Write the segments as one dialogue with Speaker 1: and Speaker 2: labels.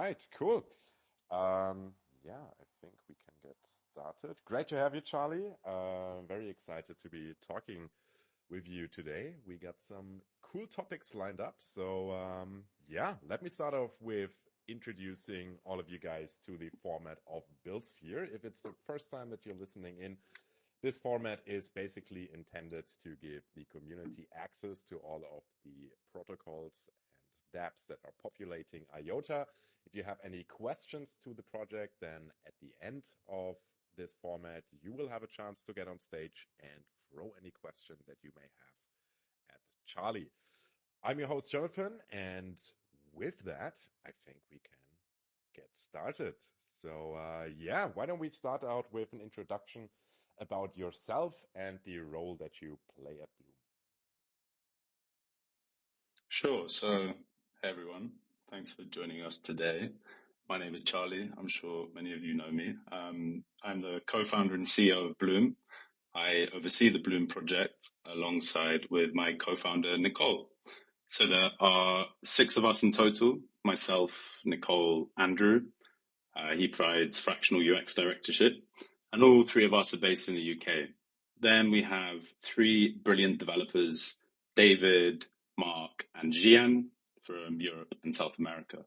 Speaker 1: right, cool. I think we can get started. Great to have you, Charlie. Very excited to be talking with you today. We got some cool topics lined up. Let me start off with introducing all of you guys to the format of Buildsphere. If it's the first time that you're listening in, this format is basically intended to give the community access to all of the protocols and dApps that are populating IOTA. If you have any questions to the project, then at the end of this format, you will have a chance to get on stage and throw any question that you may have at Charlie. I'm your host, Jonathan, and with that, I think we can get started. Why don't we start out with an introduction about yourself and the role that you play at Bloom?
Speaker 2: Sure. So, hey everyone, thanks for joining us today. My name is Charlie. I'm sure many of you know me. I'm the co-founder and CEO of Bloom. I oversee the Bloom project alongside with my co-founder, Nicole. So there are 6 of us in total, myself, Nicole, Andrew. He provides fractional UX directorship, and all 3 of us are based in the UK. Then we have 3 brilliant developers, David, Mark, and Jian from Europe and South America.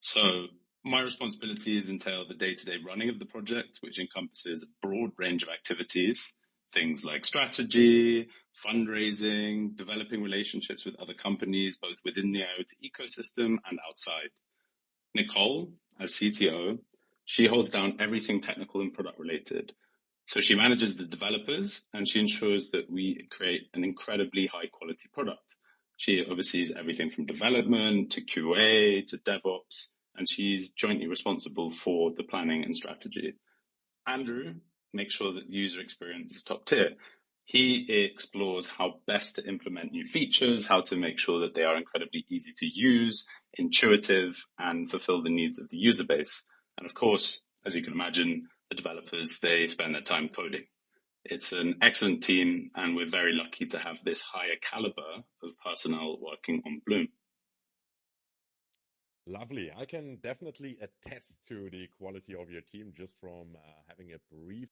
Speaker 2: So my responsibilities entail the day-to-day running of the project, which encompasses a broad range of activities, things like strategy, fundraising, developing relationships with other companies, both within the IoT ecosystem and outside. Nicole, as CTO, she holds down everything technical and product related. So she manages the developers and she ensures that we create an incredibly high quality product. She oversees everything from development to QA to DevOps, and she's jointly responsible for the planning and strategy. Andrew makes sure that the user experience is top tier. He explores how best to implement new features, how to make sure that they are incredibly easy to use, intuitive, and fulfill the needs of the user base. And of course, as you can imagine, the developers, they spend their time coding. It's an excellent team, and we're very lucky to have this higher caliber of personnel working on Bloom.
Speaker 1: Lovely. I can definitely attest to the quality of your team just from having a brief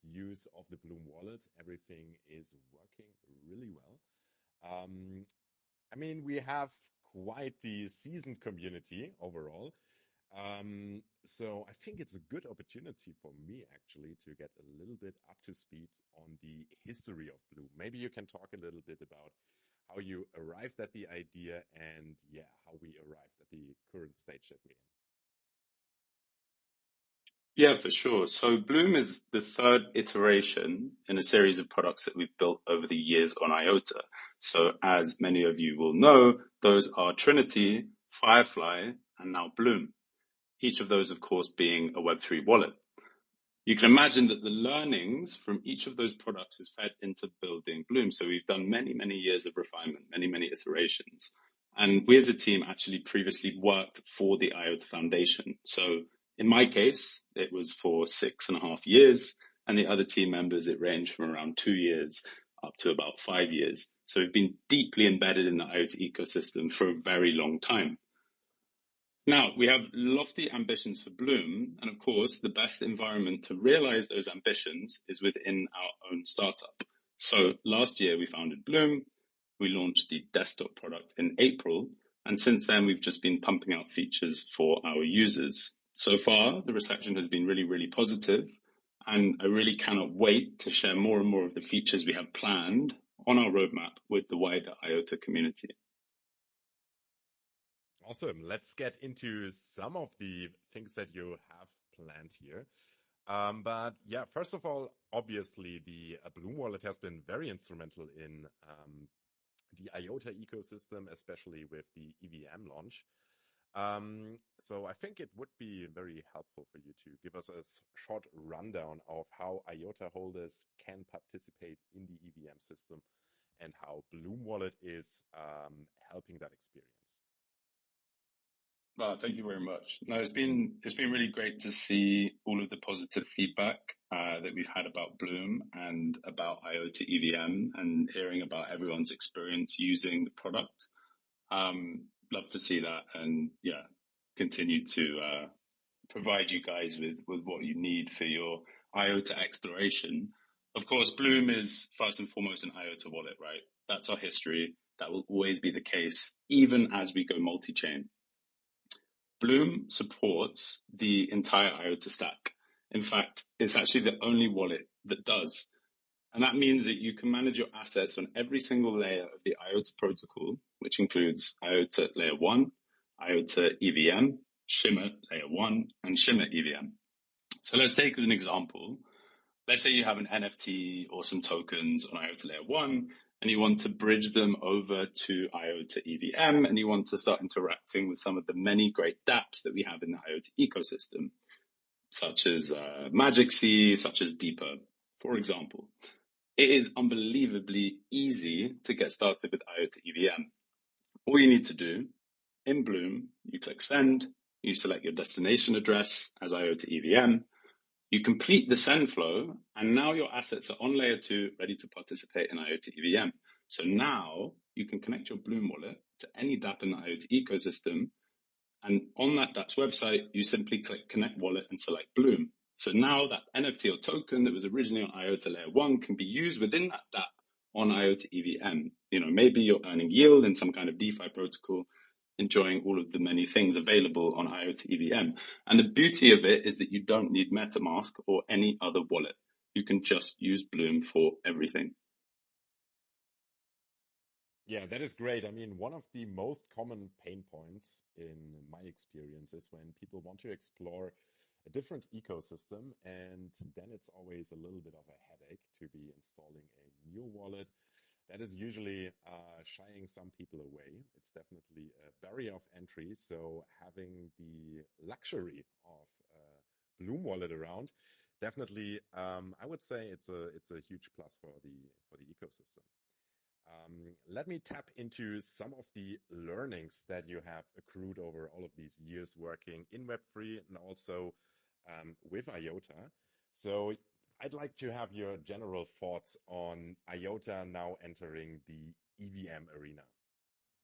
Speaker 1: use of the Bloom wallet. Everything is working really well. We have quite the seasoned community overall. So I think it's a good opportunity for me actually to get a little bit up to speed on the history of Bloom. Maybe you can talk a little bit about how you arrived at the idea and how we arrived at the current stage that we're in.
Speaker 2: Yeah, for sure. So Bloom is the 3rd iteration in a series of products that we've built over the years on IOTA. So as many of you will know, those are Trinity, Firefly, and now Bloom. Each of those, of course, being a Web3 wallet. You can imagine that the learnings from each of those products is fed into building Bloom. So we've done many, many years of refinement, many, many iterations. And we as a team actually previously worked for the IOTA Foundation. So in my case, it was for 6.5 years, and the other team members, it ranged from around 2 years up to about 5 years. So we've been deeply embedded in the IoT ecosystem for a very long time. Now, we have lofty ambitions for Bloom, and of course, the best environment to realize those ambitions is within our own startup. So last year, we founded Bloom. We launched the desktop product in April, and since then, we've just been pumping out features for our users. So far, the reception has been really, really positive, and I really cannot wait to share more and more of the features we have planned on our roadmap with the wider IOTA community.
Speaker 1: Awesome. Let's get into some of the things that you have planned here. First of all, obviously the Bloom wallet has been very instrumental in the IOTA ecosystem, especially with the EVM launch. So I think it would be very helpful for you to give us a short rundown of how IOTA holders can participate in the EVM system and how Bloom wallet is helping that experience.
Speaker 2: Well, thank you very much. No, it's been really great to see all of the positive feedback that we've had about Bloom and about Iota EVM, and hearing about everyone's experience using the product. Love to see that, and continue to provide you guys with what you need for your IOTA exploration. Of course, Bloom is first and foremost an IOTA wallet, right? That's our history. That will always be the case, even as we go multi-chain. Bloom supports the entire IOTA stack. In fact, it's actually the only wallet that does. And that means that you can manage your assets on every single layer of the IOTA protocol, which includes IOTA layer 1, IOTA EVM, Shimmer layer 1, and Shimmer EVM. So let's take as an example, let's say you have an NFT or some tokens on IOTA layer 1, and you want to bridge them over to IOTA EVM, and you want to start interacting with some of the many great dApps that we have in the IOTA ecosystem, such as MagicC, such as Deeper, for example. It is unbelievably easy to get started with IOTA EVM. All you need to do, in Bloom, you click send, you select your destination address as IOTA EVM, you complete the send flow, and now your assets are on layer 2, ready to participate in IOTA EVM. So now you can connect your Bloom wallet to any dApp in the IOTA ecosystem, and on that dApp's website, you simply click connect wallet and select Bloom. So now that NFT or token that was originally on IOTA layer 1 can be used within that dApp on IOTA EVM. Maybe you're earning yield in some kind of DeFi protocol, enjoying all of the many things available on IOTA EVM. And the beauty of it is that you don't need MetaMask or any other wallet. You can just use Bloom for everything.
Speaker 1: Yeah, that is great. I mean, one of the most common pain points in my experience is when people want to explore a different ecosystem, and then it's always a little bit of a headache to be installing a new wallet. That is usually shying some people away. It's definitely a barrier of entry. So having the luxury of Bloom wallet around, definitely, I would say it's a huge plus for the ecosystem. Let me tap into some of the learnings that you have accrued over all of these years working in Web3 and also with IOTA. So I'd like to have your general thoughts on IOTA now entering the EVM arena.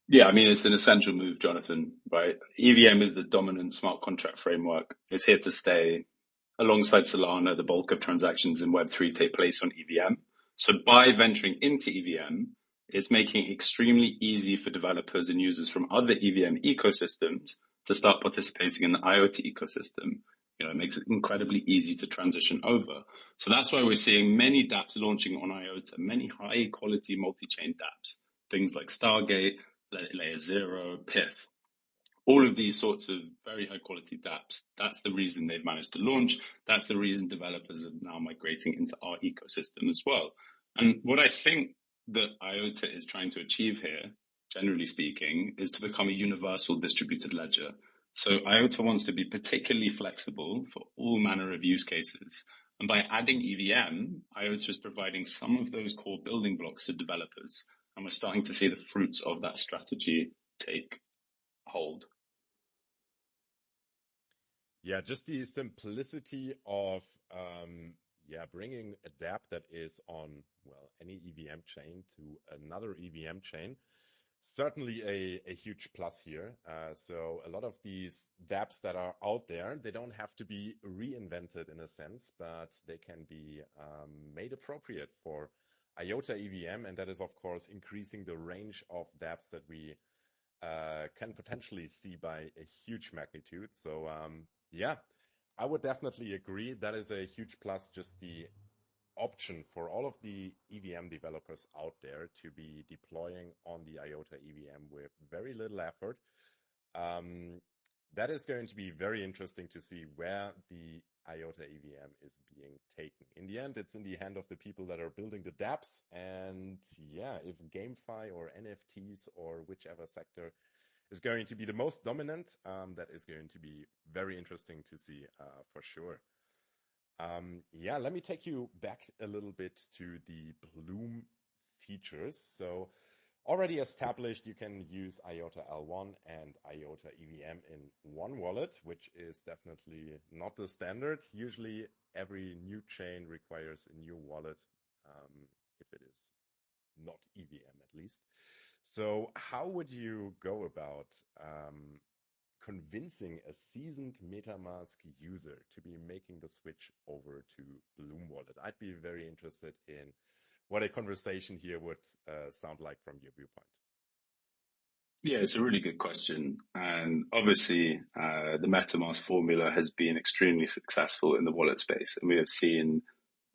Speaker 2: Yeah, I mean, it's an essential move, Jonathan, right? EVM is the dominant smart contract framework. It's here to stay. Alongside Solana, the bulk of transactions in Web3 take place on EVM. So by venturing into EVM, it's making it extremely easy for developers and users from other EVM ecosystems to start participating in the IoT ecosystem. It makes it incredibly easy to transition over. So that's why we're seeing many dApps launching on IOTA, many high quality multi-chain dApps, things like Stargate, Layer Zero, Pith. All of these sorts of very high quality dApps, that's the reason they've managed to launch. That's the reason developers are now migrating into our ecosystem as well. And what I think that IOTA is trying to achieve here, generally speaking, is to become a universal distributed ledger. So IOTA wants to be particularly flexible for all manner of use cases. And by adding EVM, IOTA is providing some of those core building blocks to developers. And we're starting to see the fruits of that strategy take hold.
Speaker 1: Yeah, just the simplicity of bringing a dApp that is on, well, any EVM chain to another EVM chain. Certainly a huge plus here. So a lot of these dApps that are out there, they don't have to be reinvented in a sense, but they can be made appropriate for IOTA EVM. And that is, of course, increasing the range of dApps that we can potentially see by a huge magnitude. So I would definitely agree. That is a huge plus, just the option for all of the EVM developers out there to be deploying on the IOTA EVM with very little effort. That is going to be very interesting to see where the IOTA EVM is being taken. In the end, it's in the hand of the people that are building the dApps. And if GameFi or NFTs or whichever sector is going to be the most dominant, that is going to be very interesting to see for sure. Let me take you back a little bit to the Bloom features. So already established, you can use IOTA L1 and IOTA EVM in one wallet, which is definitely not the standard. Usually every new chain requires a new wallet, if it is not EVM at least. So how would you go about convincing a seasoned MetaMask user to be making the switch over to Bloom Wallet? I'd be very interested in what a conversation here would sound like from your viewpoint.
Speaker 2: Yeah, it's a really good question. And obviously, the MetaMask formula has been extremely successful in the wallet space. And we have seen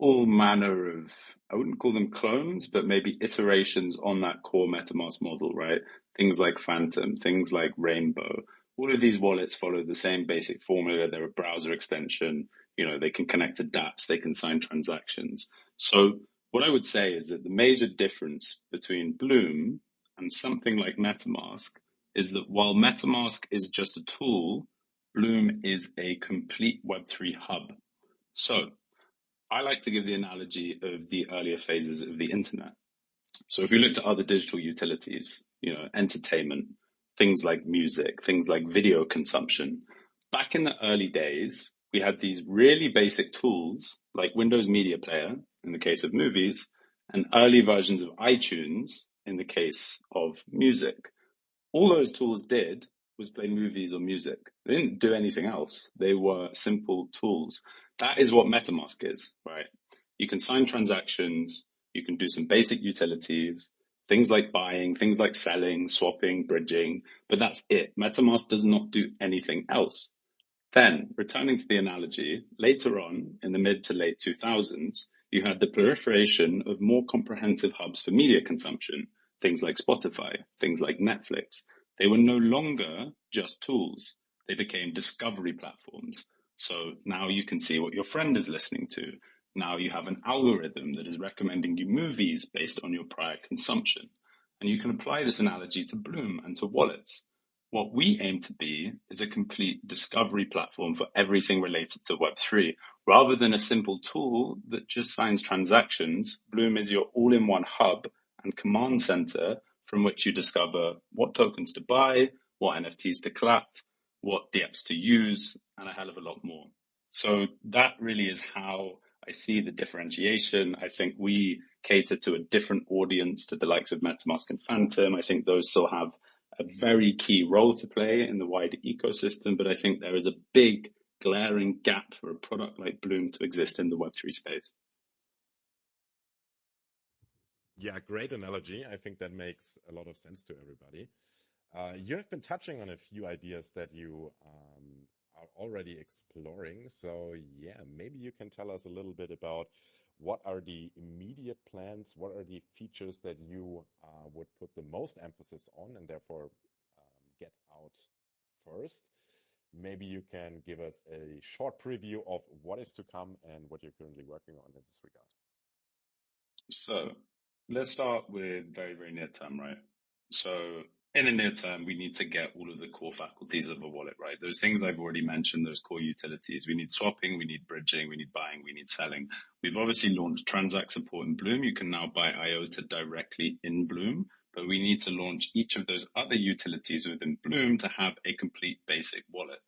Speaker 2: all manner of, I wouldn't call them clones, but maybe iterations on that core MetaMask model, right? Things like Phantom, things like Rainbow. All of these wallets follow the same basic formula. They're a browser extension. They can connect to dApps, they can sign transactions. So what I would say is that the major difference between Bloom and something like MetaMask is that while MetaMask is just a tool, Bloom is a complete Web3 hub. So I like to give the analogy of the earlier phases of the internet. So if we look to other digital utilities, entertainment, things like music, things like video consumption, back in the early days, we had these really basic tools like Windows Media Player in the case of movies and early versions of iTunes in the case of music. All those tools did was play movies or music. They didn't do anything else. They were simple tools. That is what MetaMask is, right? You can sign transactions, you can do some basic utilities, things like buying, things like selling, swapping, bridging, but that's it. MetaMask does not do anything else. Then, returning to the analogy, later on in the mid to late 2000s, you had the proliferation of more comprehensive hubs for media consumption, things like Spotify, things like Netflix. They were no longer just tools. They became discovery platforms. So now you can see what your friend is listening to. Now you have an algorithm that is recommending you movies based on your prior consumption. And you can apply this analogy to Bloom and to wallets. What we aim to be is a complete discovery platform for everything related to Web3. Rather than a simple tool that just signs transactions, Bloom is your all-in-one hub and command center from which you discover what tokens to buy, what NFTs to collect, what dApps to use, and a hell of a lot more. So that really is how I see the differentiation. I think we cater to a different audience to the likes of MetaMask and Phantom. I think those still have a very key role to play in the wider ecosystem, but I think there is a big glaring gap for a product like Bloom to exist in the Web3 space.
Speaker 1: Yeah, great analogy. I think that makes a lot of sense to everybody. You have been touching on a few ideas that you are already exploring. So yeah, maybe you can tell us a little bit about what are the immediate plans, what are the features that you would put the most emphasis on and therefore get out first. Maybe you can give us a short preview of what is to come and what you're currently working on in this regard.
Speaker 2: So let's start with very, very near term, right? So in the near term, we need to get all of the core faculties of a wallet, right? Those things I've already mentioned, those core utilities. We need swapping, we need bridging, we need buying, we need selling. We've obviously launched Transact support in Bloom. You can now buy IOTA directly in Bloom, but we need to launch each of those other utilities within Bloom to have a complete basic wallet.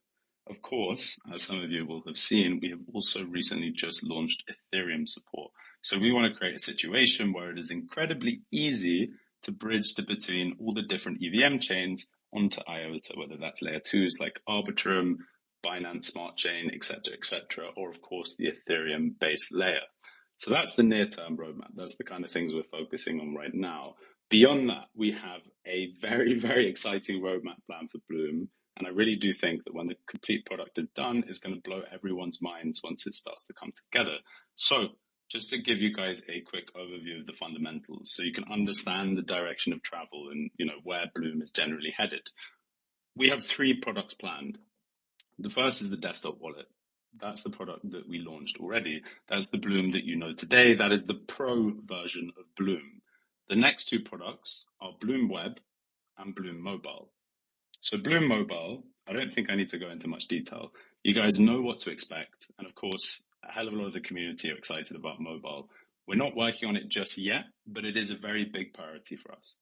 Speaker 2: Of course, as some of you will have seen, we have also recently just launched Ethereum support. So we want to create a situation where it is incredibly easy to bridge between all the different EVM chains onto IOTA, whether that's layer twos like Arbitrum, Binance Smart Chain, etc., or of course the Ethereum base layer. So that's the near-term roadmap. That's the kind of things we're focusing on right now. Beyond that, we have a very, very exciting roadmap plan for Bloom. And I really do think that when the complete product is done, it's going to blow everyone's minds once it starts to come together. So just to give you guys a quick overview of the fundamentals so you can understand the direction of travel and where Bloom is generally headed. We have 3 products planned. The first is the desktop wallet. That's the product that we launched already. That's the Bloom that you know today. That is the pro version of Bloom. The next 2 products are Bloom Web and Bloom Mobile. So Bloom Mobile, I don't think I need to go into much detail. You guys know what to expect. And of course, a hell of a lot of the community are excited about mobile. We're not working on it just yet, but it is a very big priority for us.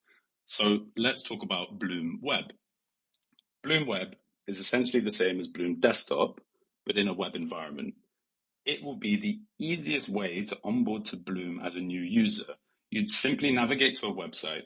Speaker 2: So let's talk about Bloom Web. Bloom Web is essentially the same as Bloom Desktop, but in a web environment. It will be the easiest way to onboard to Bloom as a new user. You'd simply navigate to a website.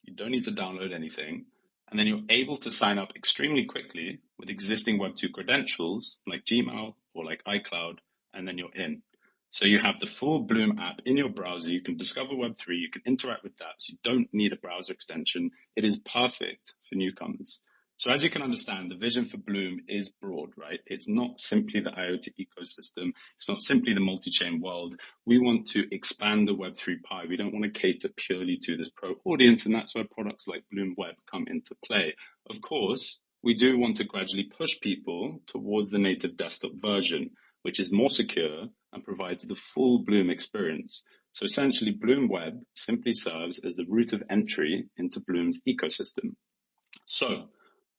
Speaker 2: You don't need to download anything. and then you're able to sign up extremely quickly with existing Web2 credentials like Gmail or like iCloud, and then you're in. So you have the full Bloom app in your browser. You can discover Web3. You can interact with dApps. You don't need a browser extension. It is perfect for newcomers. So as you can understand, the vision for Bloom is broad, right? It's not simply the IoT ecosystem. It's not simply the multi-chain world. We want to expand the Web3 pie. We don't want to cater purely to this pro audience, and that's where products like Bloom Web come into play. Of course, we do want to gradually push people towards the native desktop version, which is more secure and provides the full Bloom experience. So essentially, Bloom Web simply serves as the route of entry into Bloom's ecosystem. So,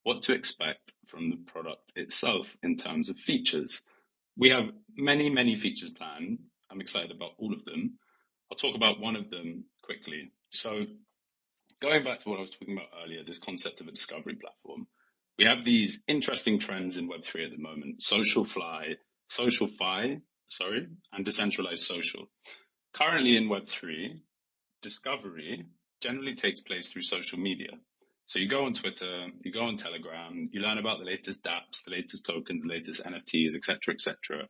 Speaker 2: what to expect from the product itself in terms of features? We have many, many features planned. I'm excited about all of them. I'll talk about one of them quickly. So, going back to what I was talking about earlier, this concept of a discovery platform, we have these interesting trends in Web3 at the moment: social fi, and decentralized social. Currently in Web3, discovery generally takes place through social media. So you go on Twitter, you go on Telegram, you learn about the latest dApps, the latest tokens, the latest NFTs, etc., etc.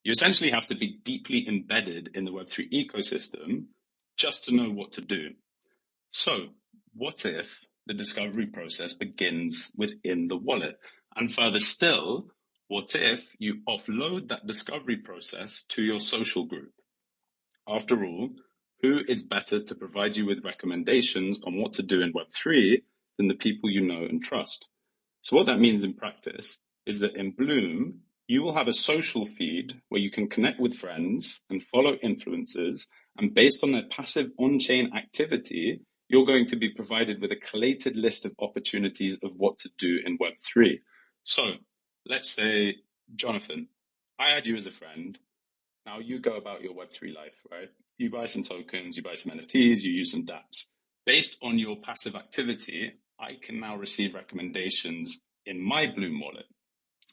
Speaker 2: You essentially have to be deeply embedded in the Web3 ecosystem just to know what to do. So what if the discovery process begins within the wallet? And further still, what if you offload that discovery process to your social group? After all, who is better to provide you with recommendations on what to do in Web3 than the people you know and trust? So what that means in practice is that in Bloom, you will have a social feed where you can connect with friends and follow influencers, and based on their passive on-chain activity, you're going to be provided with a collated list of opportunities of what to do in Web3. So let's say, Jonathan, I add you as a friend. Now you go about your Web3 life, right? You buy some tokens, you buy some NFTs, you use some dApps. Based on your passive activity, I can now receive recommendations in my Bloom wallet.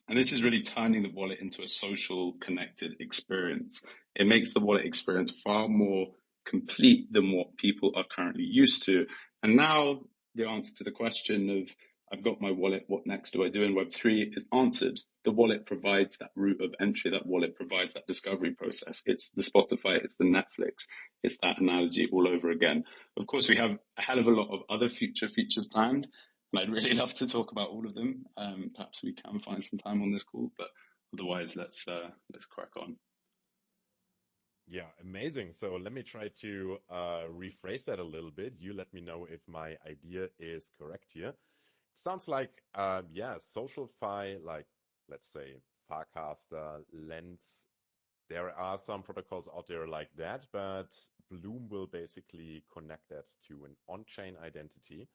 Speaker 2: And this is really turning the wallet into a social connected experience. It makes the wallet experience far more complete than what people are currently used to. And now the answer to the question of, I've got my wallet, what next do I do in Web3 is answered. The wallet provides that route of entry. That wallet provides that discovery process. It's the Spotify, it's the Netflix. It's that analogy all over again. Of course, we have a hell of a lot of other future features planned, and I'd really love to talk about all of them. Perhaps we can find some time on this call, but otherwise, let's crack on.
Speaker 1: Yeah, amazing. So let me try to rephrase that a little bit. You let me know if my idea is correct here. Sounds like, yeah, social fi, like, let's say, Farcaster, Lens. There are some protocols out there like that, but Bloom will basically connect that to an on-chain identity.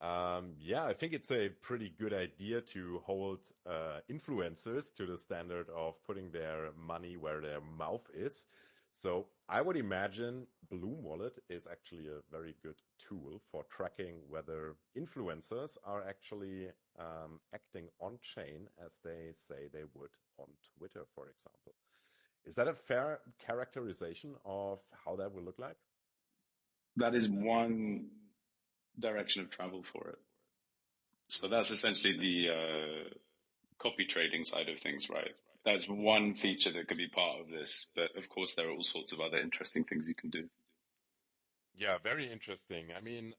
Speaker 1: Yeah, I think it's a pretty good idea to hold influencers to the standard of putting their money where their mouth is. So I would imagine Bloom Wallet is actually a very good tool for tracking whether influencers are actually acting on-chain as they say they would on Twitter, for example. Is that a fair characterization of how that will look like?
Speaker 2: That is one direction of travel for it. So that's essentially the copy trading side of things, right? That's one feature that could be part of this, but of course there are all sorts of other interesting things you can do.
Speaker 1: Yeah, very interesting. I mean,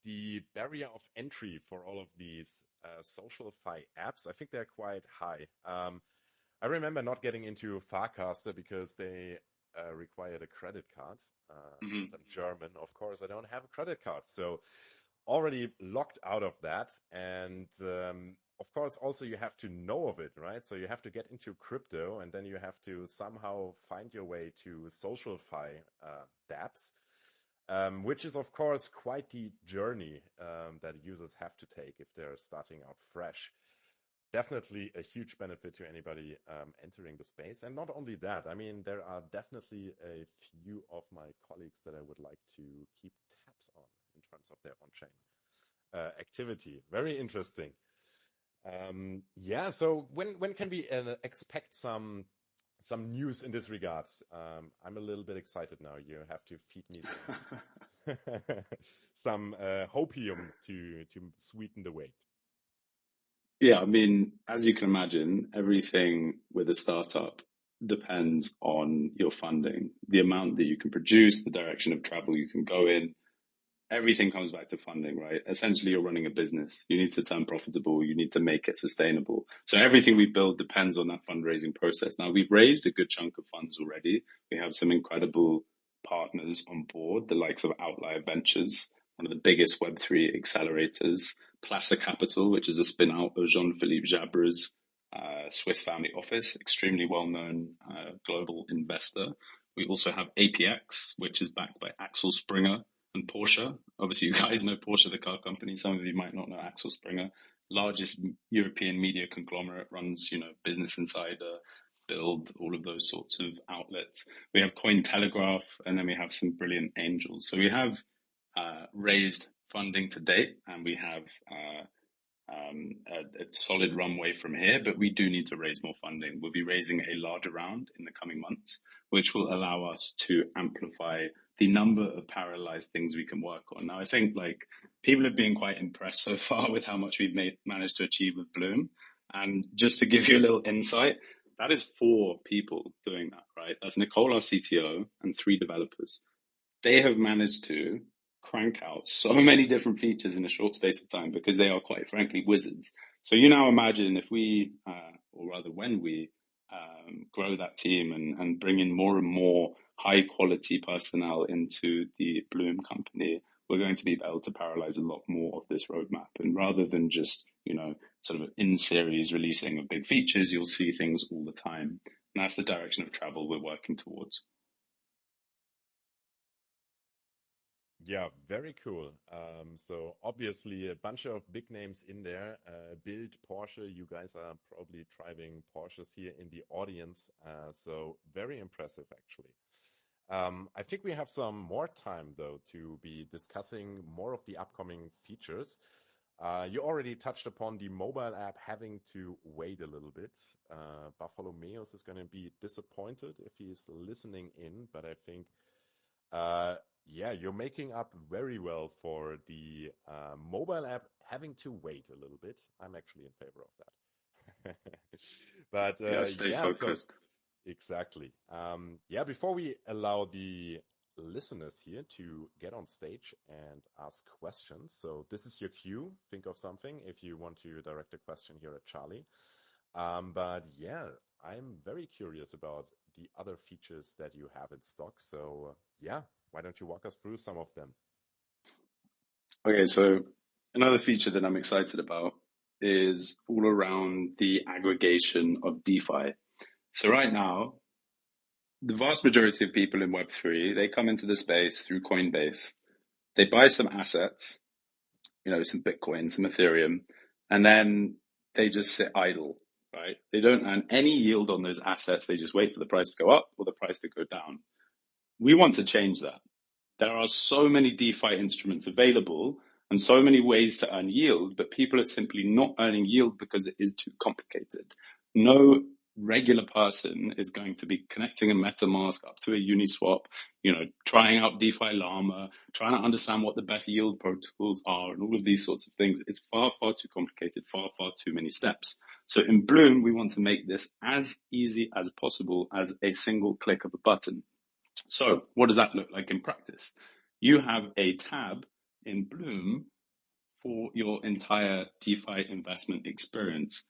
Speaker 1: the barrier of entry for all of these social fi apps, I think they're quite high. I remember not getting into Farcaster because they required a credit card. Since I'm German, of course, I don't have a credit card. So already locked out of that. And of course, also you have to know of it, right? So you have to get into crypto and then you have to somehow find your way to social fi dApps. Which is, of course, quite the journey that users have to take if they're starting out fresh. Definitely a huge benefit to anybody entering the space. And not only that, I mean, there are definitely a few of my colleagues that I would like to keep tabs on in terms of their on-chain activity. Very interesting. Yeah, so when can we expect some some news in this regard. I'm a little bit excited now. You have to feed me some hopium to sweeten the way.
Speaker 2: Yeah, I mean, as you can imagine, everything with a startup depends on your funding, the amount that you can produce, the direction of travel you can go in. Everything comes back to funding, right? Essentially, you're running a business. You need to turn profitable. You need to make it sustainable. So everything we build depends on that fundraising process. Now, we've raised a good chunk of funds already. We have some incredible partners on board, the likes of Outlier Ventures, one of the biggest Web3 accelerators, Placer Capital, which is a spin out of Jean-Philippe Jabre's Swiss family office, extremely well-known global investor. We also have APX, which is backed by Axel Springer and Porsche. Obviously, you guys know Porsche, the car company. Some of you might not know Axel Springer, largest European media conglomerate, runs, Business Insider, Build, all of those sorts of outlets. We have Cointelegraph, and then we have some brilliant angels. So we have raised funding to date, and we have a solid runway from here, but we do need to raise more funding. We'll be raising a larger round in the coming months, which will allow us to amplify the number of parallelized things we can work on. Now, I think people have been quite impressed so far with how much we've managed to achieve with Bloom. And just to give you a little insight, that is 4 people doing that, right? That's Nicole, our CTO, and 3 developers. They have managed to crank out so many different features in a short space of time because they are, quite frankly, wizards. So you now imagine if we, or rather when we, grow that team and bring in more and more high quality personnel into the Bloom company, we're going to be able to parallelize a lot more of this roadmap. And rather than just, sort of in series releasing of big features, you'll see things all the time. And that's the direction of travel we're working towards.
Speaker 1: Yeah, very cool. So obviously a bunch of big names in there. Build, Porsche, you guys are probably driving Porsches here in the audience. So very impressive, actually. I think we have some more time, though, to be discussing more of the upcoming features. You already touched upon the mobile app having to wait a little bit. Buffalo Meos is going to be disappointed if he's listening in, but I think yeah, you're making up very well for the mobile app having to wait a little bit. I'm actually in favor of that. But
Speaker 2: Yeah, stay
Speaker 1: yeah, so
Speaker 2: focused.
Speaker 1: exactly. Yeah, before we allow the listeners here to get on stage and ask questions, so this is your cue. Think of something if you want to direct a question here at Charlie. But yeah, I'm very curious about the other features that you have in stock. So yeah, why don't you walk us through some of them?
Speaker 2: Okay, so another feature that I'm excited about is all around the aggregation of DeFi. So right now, the vast majority of people in Web3, they come into the space through Coinbase. They buy some assets, some Bitcoin, some Ethereum, and then they just sit idle, right? They don't earn any yield on those assets. They just wait for the price to go up or the price to go down. We want to change that. There are so many DeFi instruments available and so many ways to earn yield, but people are simply not earning yield because it is too complicated. No regular person is going to be connecting a MetaMask up to a Uniswap, trying out DeFi Llama, trying to understand what the best yield protocols are and all of these sorts of things. It's far, far too complicated, far, far too many steps. So in Bloom, we want to make this as easy as possible as a single click of a button. So what does that look like in practice? You have a tab in Bloom for your entire DeFi investment experience.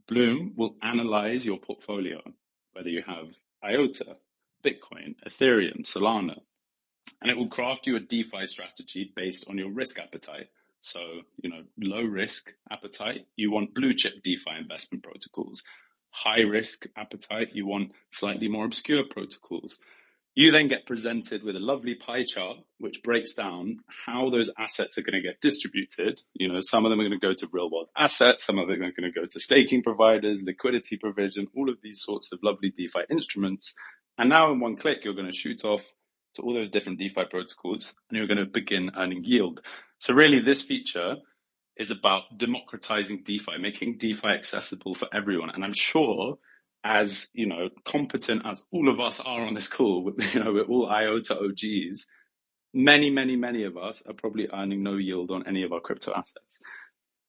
Speaker 2: Bloom will analyze your portfolio, whether you have IOTA, Bitcoin, Ethereum, Solana, and it will craft you a DeFi strategy based on your risk appetite. So, low risk appetite, you want blue chip DeFi investment protocols. High risk appetite, you want slightly more obscure protocols. You then get presented with a lovely pie chart, which breaks down how those assets are going to get distributed. Some of them are going to go to real world assets. Some of them are going to go to staking providers, liquidity provision, all of these sorts of lovely DeFi instruments. And now in one click, you're going to shoot off to all those different DeFi protocols and you're going to begin earning yield. So really this feature is about democratizing DeFi, making DeFi accessible for everyone. And I'm sure as, competent as all of us are on this call, we're all IOTA OGs. Many of us are probably earning no yield on any of our crypto assets.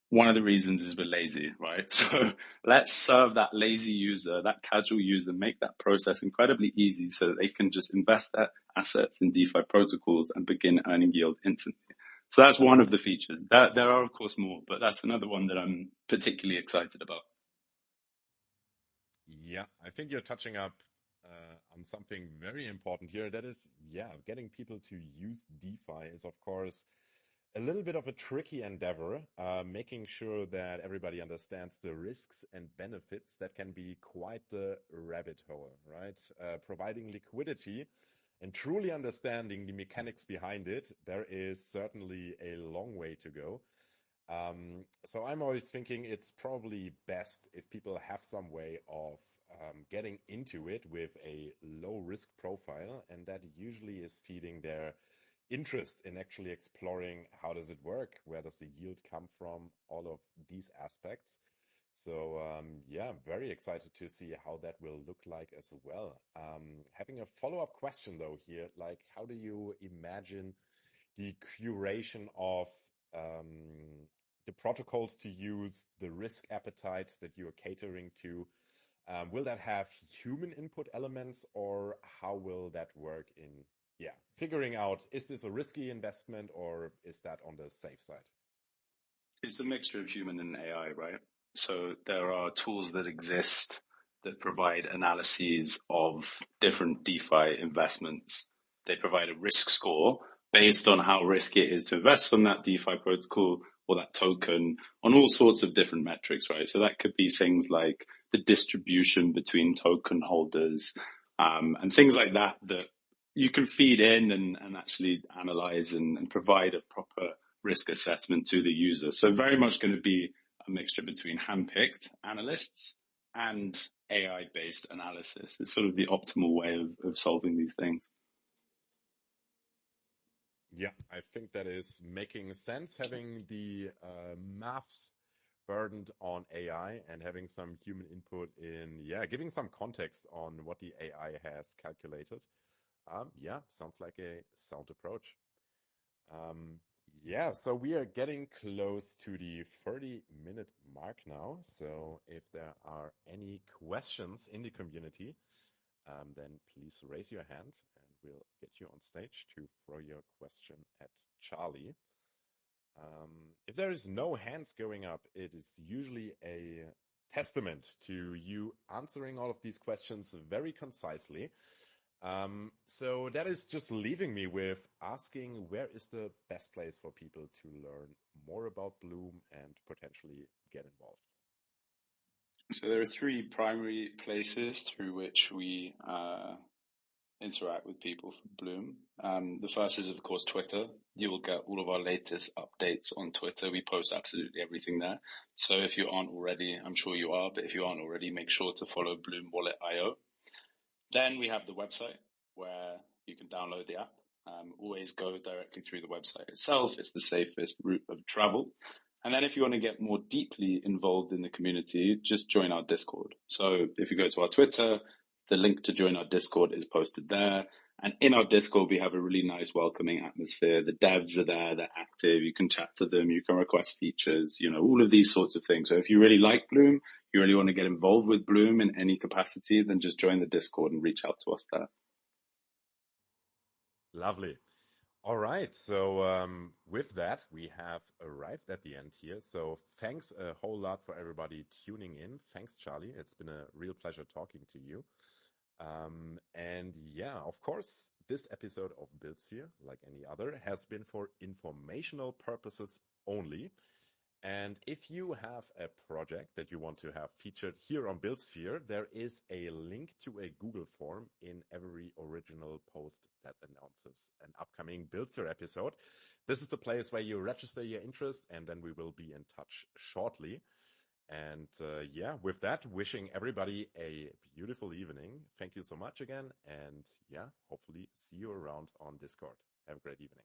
Speaker 2: One of the reasons is we're lazy, right? So let's serve that lazy user, that casual user, make that process incredibly easy so that they can just invest their assets in DeFi protocols and begin earning yield instantly. So that's one of the features. There are, of course, more, but that's another one that I'm particularly excited about.
Speaker 1: Yeah, I think you're touching up on something very important here. That is, yeah, getting people to use DeFi is, of course, a little bit of a tricky endeavor, making sure that everybody understands the risks and benefits. That can be quite the rabbit hole, right? Providing liquidity and truly understanding the mechanics behind it, there is certainly a long way to go. So I'm always thinking it's probably best if people have some way of getting into it with a low risk profile, and that usually is feeding their interest in actually exploring how does it work, where does the yield come from, all of these aspects. So yeah, very excited to see how that will look like as well. Having a follow-up question though here, like how do you imagine the curation of the protocols to use, the risk appetite that you're catering to? Will that have human input elements, or how will that work in, yeah, figuring out, is this a risky investment or is that on the safe side?
Speaker 2: It's a mixture of human and AI, right? So there are tools that exist that provide analyses of different DeFi investments. They provide a risk score based on how risky it is to invest on that DeFi protocol or that token on all sorts of different metrics, right? So that could be things like the distribution between token holders, and things like that that you can feed in and actually analyze and provide a proper risk assessment to the user. So very much going to be a mixture between handpicked analysts and AI-based analysis. It's sort of the optimal way of solving these things.
Speaker 1: Yeah, I think that is making sense, having the maths burdened on AI and having some human input in, yeah, giving some context on what the AI has calculated. Yeah, sounds like a sound approach. Um, yeah, so we are getting close to the 30-minute mark now. So if there are any questions in the community, then please raise your hand and we'll get you on stage to throw your question at Charlie. If there is no hands going up, it is usually a testament to you answering all of these questions very concisely. So that is just leaving me with asking, where is the best place for people to learn more about Bloom and potentially get involved?
Speaker 2: So there are three primary places through which we interact with people for Bloom. The first is, of course, Twitter. You will get all of our latest updates on Twitter. We post absolutely everything there. So if you aren't already, I'm sure you are, but if you aren't already, make sure to follow Bloom Wallet IO. Then we have the website where you can download the app. Always go directly through the website itself. It's the safest route of travel. And then if you want to get more deeply involved in the community, just join our Discord. So if you go to our Twitter, the link to join our Discord is posted there. And in our Discord, we have a really nice welcoming atmosphere. The devs are there, they're active. You can chat to them, you can request features, all of these sorts of things. So if you really like Bloom, you really want to get involved with Bloom in any capacity, then just join the Discord and reach out to us there.
Speaker 1: Lovely. All right. So with that, we have arrived at the end here. So thanks a whole lot for everybody tuning in. Thanks, Charlie. It's been a real pleasure talking to you. And yeah, of course, this episode of Buildsphere, like any other, has been for informational purposes only. And if you have a project that you want to have featured here on Buildsphere, there is a link to a Google form in every original post that announces an upcoming Buildsphere episode. This is the place where you register your interest, and then we will be in touch shortly. And yeah, with that, wishing everybody a beautiful evening. Thank you so much again. And yeah, hopefully see you around on Discord. Have a great evening.